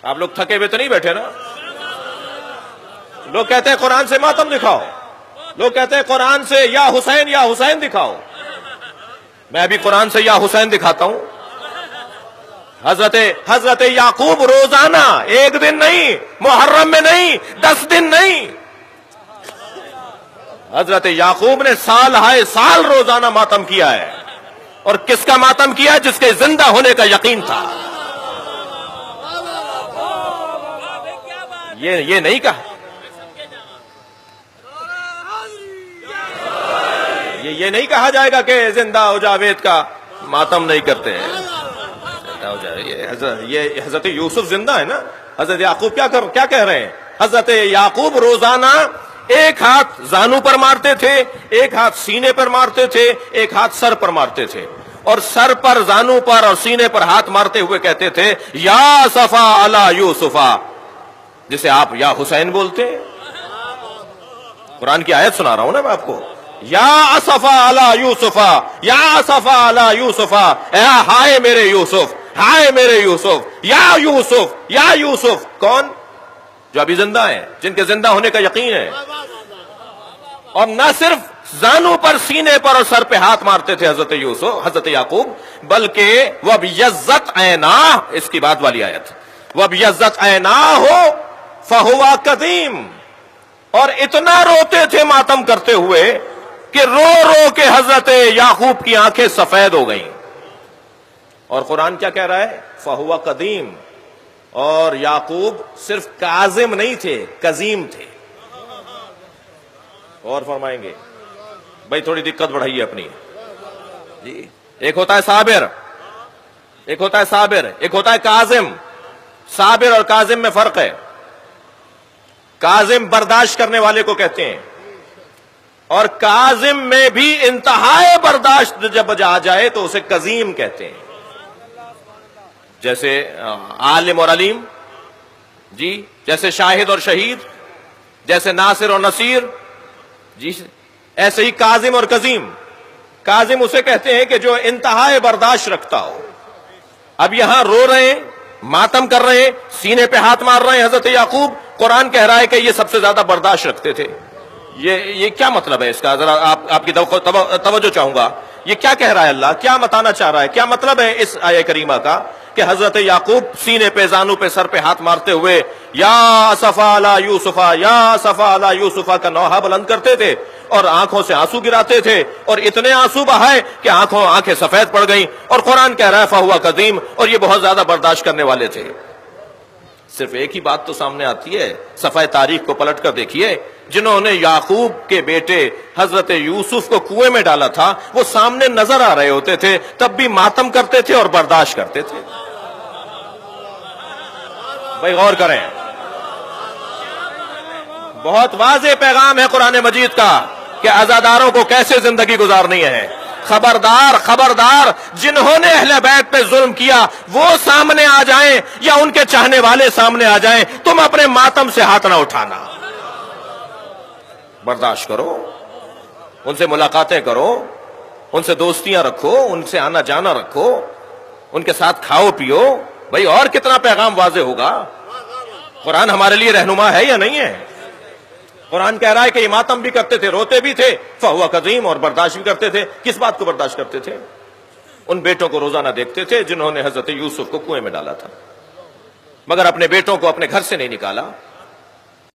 آپ لوگ تھکے ہوئے تو نہیں بیٹھے نا؟ لوگ کہتے ہیں قرآن سے ماتم دکھاؤ، لوگ کہتے ہیں قرآن سے یا حسین دکھاؤ. میں ابھی قرآن سے یا حسین دکھاتا ہوں. حضرت یعقوب روزانہ، ایک دن نہیں، محرم میں نہیں، 10 دن نہیں، حضرت یعقوب نے سال ہائے سال روزانہ ماتم کیا ہے. اور کس کا ماتم کیا؟ جس کے زندہ ہونے کا یقین تھا. یہ نہیں کہا، یہ نہیں کہا جائے گا کہ زندہ ہو جاوید کا ماتم نہیں کرتے ہیں. یہ حضرت یوسف زندہ ہے نا. حضرت یعقوب کیا کہہ رہے ہیں؟ حضرت یعقوب روزانہ ایک ہاتھ زانو پر مارتے تھے، ایک ہاتھ سینے پر مارتے تھے، ایک ہاتھ سر پر مارتے تھے، اور سر پر، زانو پر اور سینے پر ہاتھ مارتے ہوئے کہتے تھے یا اسفا علی یوسفا، جسے آپ یا حسین بولتے ہیں. قرآن کی آیت سنا رہا ہوں نا میں آپ کو. یا اسفا علی یوسفا، یا اسفا علی یوسفا، ہائے میرے یوسف، ہائے میرے یوسف، یا یوسف، یا یوسف. کون؟ جو ابھی زندہ ہیں، جن کے زندہ ہونے کا یقین ہے. اور نہ صرف زانو پر، سینے پر اور سر پہ ہاتھ مارتے تھے حضرت یعقوب، بلکہ وَبْيَضَّتْ عَيْنَاهُ، اس کی بعد والی آیت، وَبْيَضَّتْ عَيْنَاهُ فَهُوَ قَدِيمٌ. اور اتنا روتے تھے ماتم کرتے ہوئے کہ رو رو کے حضرت یعقوب کی آنکھیں سفید ہو گئیں. اور قرآن کیا کہہ رہا ہے؟ فَهُوَ قَدِيمٌ. اور یعقوب صرف کاظم نہیں تھے، قزیم تھے. اور فرمائیں گے بھائی تھوڑی دقت بڑھائیے اپنی جی. ایک ہوتا ہے صابر، ایک ہوتا ہے صابر، ایک ہوتا ہے کاظم. صابر اور کاظم میں فرق ہے. کاظم برداشت کرنے والے کو کہتے ہیں، اور کاظم میں بھی انتہائی برداشت جب آ جائے تو اسے قزیم کہتے ہیں. جیسے عالم اور علیم جی، جیسے شاہد اور شہید، جیسے ناصر اور نصیر جی، ایسے ہی کاظم اور قزیم. کاظم اسے کہتے ہیں کہ جو انتہائی برداشت رکھتا ہو. اب یہاں رو رہے ہیں، ماتم کر رہے ہیں، سینے پہ ہاتھ مار رہے ہیں حضرت یعقوب. قرآن کہہ رہا ہے کہ یہ سب سے زیادہ برداشت رکھتے تھے. یہ کیا مطلب ہے اس کا؟ ذرا آپ کی توجہ چاہوں گا. یہ کیا کہہ رہا ہے اللہ؟ کیا بتانا چاہ رہا ہے؟ کیا مطلب ہے اس آیہ کریمہ کا کہ حضرت یعقوب سینے پہ، زانو پہ، سر پہ ہاتھ مارتے ہوئے یا اسفا علی یوسفا، یا اسفا علی یوسفا کا نوحہ بلند کرتے تھے اور آنکھوں سے آنسو گراتے تھے، اور اتنے آنسو بہائے کہ آنکھیں سفید پڑ گئیں. اور قرآن کہہ رہا ہے فہو قدیم، اور یہ بہت زیادہ برداشت کرنے والے تھے. صرف ایک ہی بات تو سامنے آتی ہے، صفحہ تاریخ کو پلٹ کر دیکھیے. جنہوں نے یعقوب کے بیٹے حضرت یوسف کو کنویں میں ڈالا تھا وہ سامنے نظر آ رہے ہوتے تھے، تب بھی ماتم کرتے تھے اور برداشت کرتے تھے. بھائی غور کریں، بہت واضح پیغام ہے قرآن مجید کا کہ عزاداروں کو کیسے زندگی گزارنی ہے. خبردار خبردار، جنہوں نے اہل بیت پہ ظلم کیا وہ سامنے آ جائیں یا ان کے چاہنے والے سامنے آ جائیں، تم اپنے ماتم سے ہاتھ نہ اٹھانا. برداشت کرو، ان سے ملاقاتیں کرو، ان سے دوستیاں رکھو، ان سے آنا جانا رکھو، ان کے ساتھ کھاؤ پیو. بھائی اور کتنا پیغام واضح ہوگا؟ قرآن ہمارے لیے رہنما ہے یا نہیں ہے؟ قرآن کہہ رہا ہے کہ یہ ماتم بھی کرتے تھے، روتے بھی تھے، فہو قدیم، اور برداشت بھی کرتے تھے. کس بات کو برداشت کرتے تھے؟ ان بیٹوں کو روزانہ دیکھتے تھے جنہوں نے حضرت یوسف کو کنویں میں ڈالا تھا، مگر اپنے بیٹوں کو اپنے گھر سے نہیں نکالا.